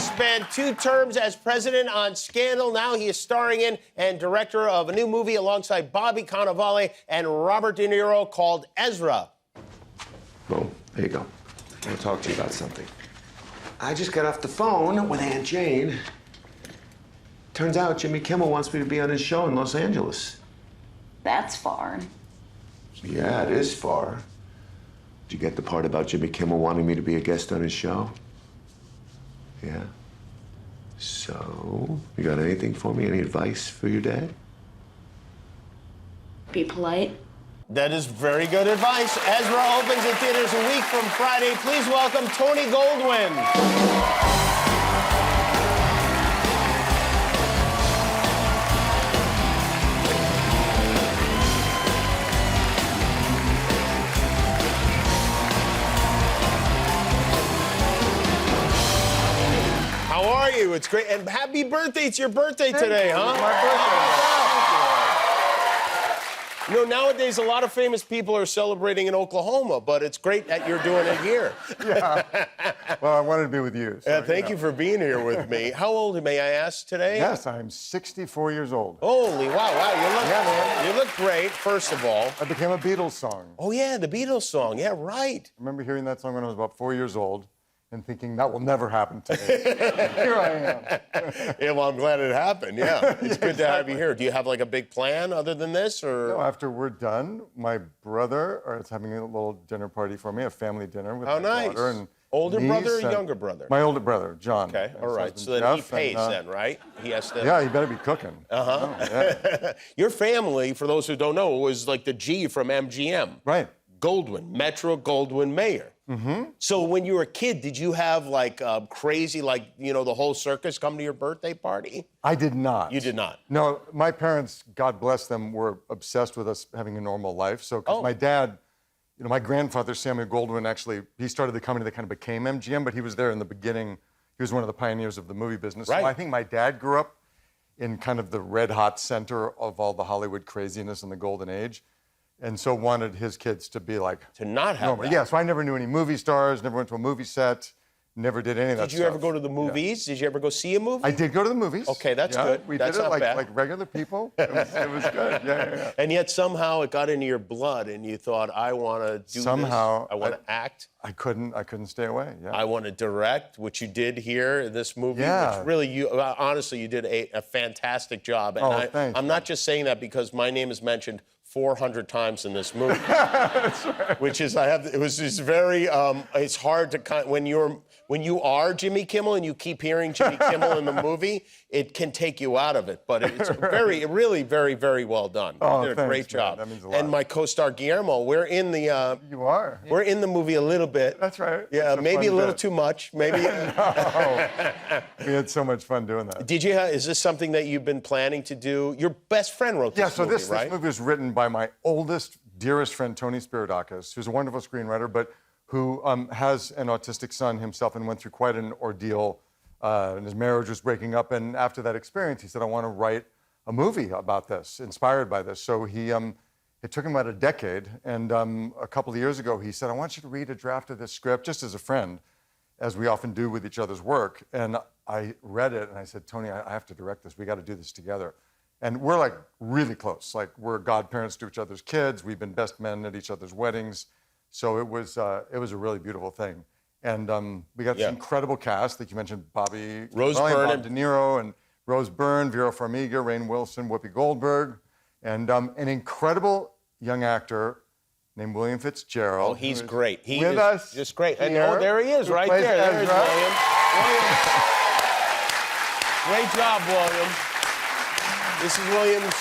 spent 2 terms as president on Scandal. Now he is starring in and director of a new movie alongside Bobby Cannavale and Robert DeNiro called Ezra. Boom. There you go. I want to talk to you about something. I just got off the phone with Aunt Jane. Turns out Jimmy Kimmel wants me to be on his show in Los Angeles. That's far. Yeah, it is far. Did you get the part about Jimmy Kimmel wanting me to be a guest on his show? Yeah. So, you got anything for me? Any advice for your dad? Be polite. That is very good advice. Ezra opens in theaters a week from Friday. Please welcome Tony Goldwyn. How are you? It's great. And happy birthday. It's your birthday today, huh? My birthday. You know, nowadays, a lot of famous people are celebrating in Oklahoma, but it's great that you're doing it here. Yeah. Well, I wanted to be with you. So, Thank you for being here with me. How old, may I ask, today? Yes, I'm 64 years old. Holy wow. You look great, first of all. I became a Beatles song. Oh, yeah, the Beatles song. Yeah, right. I remember hearing that song when I was about 4 years old and thinking, that will never happen to me. Here I am. Yeah, well, I'm glad it happened, yeah. It's good to have you here. Do you have, like, a big plan other than this, or? No, after we're done, my brother is having a little dinner party for me, a family dinner with my daughter and Older niece brother or and younger brother? My older brother, John. Okay, all His right. husband, So then he Jeff, pays and, then, right? He has to... Yeah, he better be cooking. Uh-huh. Oh, yeah. Your family, for those who don't know, was like the G from MGM. Right. Goldwyn, Metro-Goldwyn-Mayer. Mm-hmm. So when you were a kid, did you have like crazy, like, you know, the whole circus come to your birthday party? I did not. You did not? No, my parents, God bless them, were obsessed with us having a normal life. So, because my dad, you know, my grandfather, Samuel Goldwyn, actually, he started the company that kind of became MGM, but he was there in the beginning. He was one of the pioneers of the movie business. Right. So I think my dad grew up in kind of the red-hot center of all the Hollywood craziness in the golden age. And so wanted his kids to be like... To not have normal. that. Yeah, so I never knew any movie stars, never went to a movie set, never did any of that Did you stuff. ever go to the movies? Yeah. Did you ever go see a movie? I did go to the movies. Okay, that's yeah, good. We That's did it not bad. like regular people. It was good. Yeah. And yet somehow it got into your blood and you thought, I want to do Somehow, this. I want to act. I couldn't stay away. Yeah. I want to direct, which you did here in this movie. Yeah. Which really, honestly, you did a fantastic job. And thanks. I'm not just saying that because my name is mentioned 400 times in this movie. That's right. Which is, it was just very, it's hard to, when you are Jimmy Kimmel and you keep hearing Jimmy Kimmel in the movie, it can take you out of it. But it's really very, very well done. Oh, you did a great job. Man. That means a lot. And my co-star Guillermo, we're in the... You are. We're in the movie a little bit. That's right. Yeah, maybe a little too much. Maybe. No. We had so much fun doing that. Did you? Is this something that you've been planning to do? Your best friend wrote this movie, this right? movie was written by my oldest, dearest friend, Tony Spiridakis, who's a wonderful screenwriter, but who has an autistic son himself and went through quite an ordeal. And his marriage was breaking up. And after that experience, he said, I want to write a movie about this, inspired by this. So it took him about a decade. And a couple of years ago, he said, I want you to read a draft of this script, just as a friend, as we often do with each other's work. And I read it, and I said, Tony, I have to direct this. We got to do this together. And we're, like, really close. Like, we're godparents to each other's kids. We've been best men at each other's weddings. So it was a really beautiful thing. And we got this incredible cast, like you mentioned, Bobby Cannavale, De Niro, and Rose Byrne, Vera Farmiga, Rainn Wilson, Whoopi Goldberg, and an incredible young actor named William Fitzgerald. Oh, he's great. He with is us just great. And here, there he is, who right plays there. There's Ezra. William. Great job, William. This is William's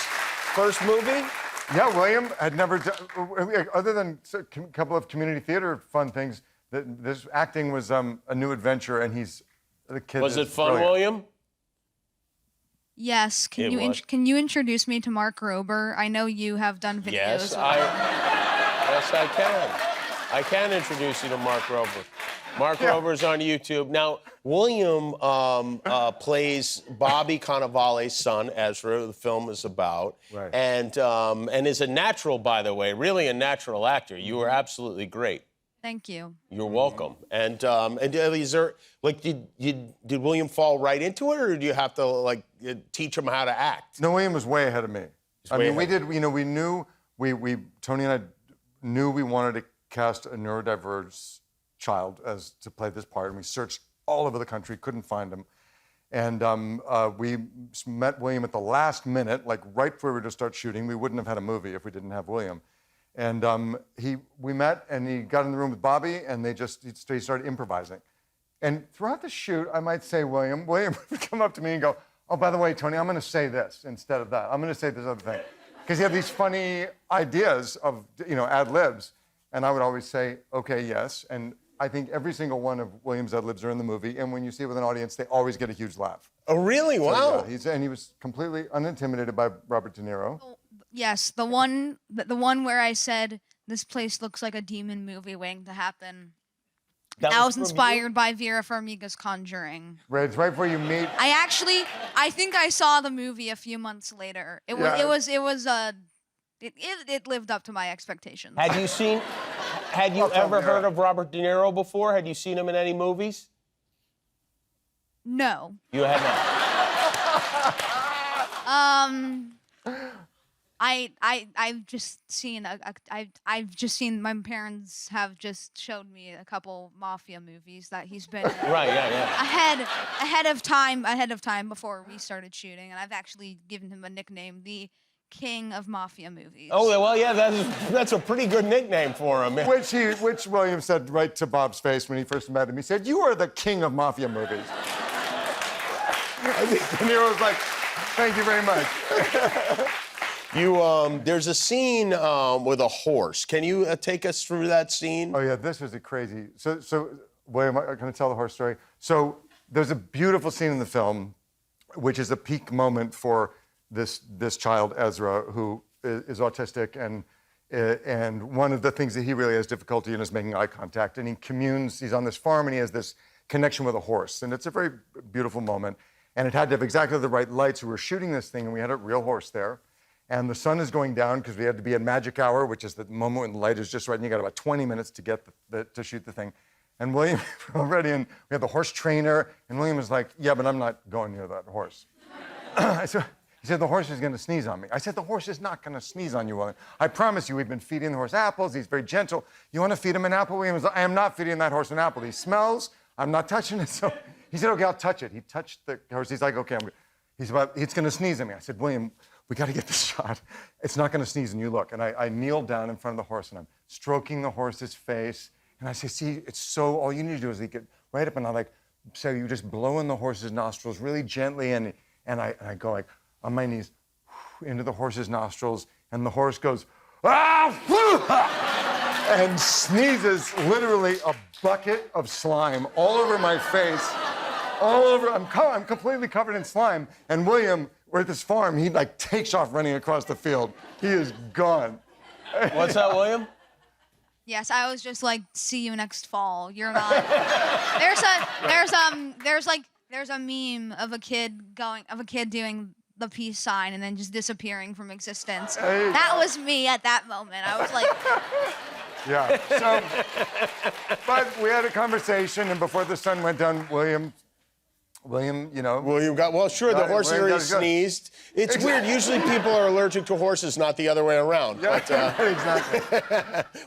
first movie? Yeah, William had never done, other than a couple of community theater fun things, this acting was a new adventure, and the kid. Was it fun, brilliant. William? Yes. Can you introduce me to Mark Rober? I know you have done videos. Yes, I can. I can introduce you to Mark Rober. Mark Rober's on YouTube. Now, William plays Bobby Cannavale's son, Ezra, the film is about. Right. And is a natural, by the way, really a natural actor. You were absolutely great. Thank you. You're welcome. And is there like did William fall right into it, or do you have to like teach him how to act? No, William was way ahead of me. I way mean, we ahead. did. You know, we knew Tony and I knew we wanted to cast a neurodiverse child to play this part, and we searched all over the country, couldn't find him. And we met William at the last minute, like right before we were to start shooting. We wouldn't have had a movie if we didn't have William. And we met, and he got in the room with Bobby, and he started improvising. And throughout the shoot, I might say, William would come up to me and go, "Oh, by the way, Tony, I'm going to say this instead of that. I'm going to say this other thing," because he had these funny ideas of ad libs, and I would always say, "Okay, yes." And I think every single one of William's ad libs are in the movie, and when you see it with an audience, they always get a huge laugh. Oh, really? Wow. So, yeah, he was completely unintimidated by Robert De Niro. Yes, the one where I said this place looks like a demon movie waiting to happen. That was inspired by Vera Farmiga's Conjuring. Right, it's right before you meet. I think I saw the movie a few months later. It lived up to my expectations. Had you ever heard of Robert De Niro before? Had you seen him in any movies? No. You had not. I've just seen my parents have just showed me a couple mafia movies that he's been Right, yeah. ahead of time before we started shooting, and I've actually given him a nickname, the King of Mafia Movies. Oh, well, yeah, that's a pretty good nickname for him. Which William said right to Bob's face when he first met him. He said, "You are the king of mafia movies." I think De Niro was like, "Thank you very much." There's a scene with a horse. Can you take us through that scene? Oh yeah, this was a crazy. So William, I'm going to tell the horse story. So there's a beautiful scene in the film, which is a peak moment for this child Ezra, who is autistic, and one of the things that he really has difficulty in is making eye contact. And he communes. He's on this farm, and he has this connection with a horse, and it's a very beautiful moment. And it had to have exactly the right lights. We were shooting this thing, and we had a real horse there. And the sun is going down because we had to be at magic hour, which is the moment when the light is just right, and you got about 20 minutes to get to shoot the thing. And William already, and we had the horse trainer, and William was like, "Yeah, but I'm not going near that horse." He said, "The horse is going to sneeze on me." I said, "The horse is not going to sneeze on you, William. I promise you, we've been feeding the horse apples. He's very gentle. You want to feed him an apple?" William was like, "I am not feeding that horse an apple. He smells. I'm not touching it." So he said, "Okay, I'll touch it." He touched the horse. He's like, "Okay, it's going to sneeze at me." I said, "William, we got to get this shot. It's not going to sneeze, and you look." And I kneel down in front of the horse, and I'm stroking the horse's face. And I say, "See, it's so, all you need to do is get right up, and I so you just blow in the horse's nostrils really gently, and I go like, on my knees, into the horse's nostrils, and the horse goes, "Ah!" and sneezes literally a bucket of slime all over my face, all over. I'm completely covered in slime. And William, we're at this farm, he takes off running across the field. He is gone. What's that, William? Yes, I was just like, "See you next fall. You're not." There's a meme of a kid doing the peace sign and then just disappearing from existence. Hey. That was me at that moment. I was like, Yeah. So, but we had a conversation, and before the sun went down, William, William got, well, sure, the horse William already got it good. sneezed. It's weird. Usually people are allergic to horses, not the other way around. Yeah, But, exactly.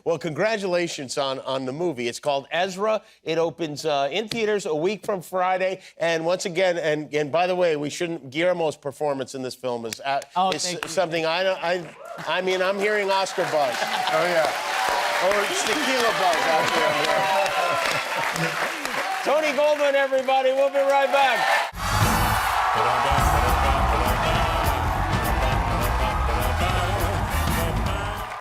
well, congratulations on the movie. It's called Ezra. It opens in theaters a week from Friday. And once again, and by the way, Guillermo's performance in this film is something I mean, I'm hearing Oscar buzz. Oh, yeah. Oh, it's tequila buzz out there. Tony Goldwyn, everybody. We'll be right back.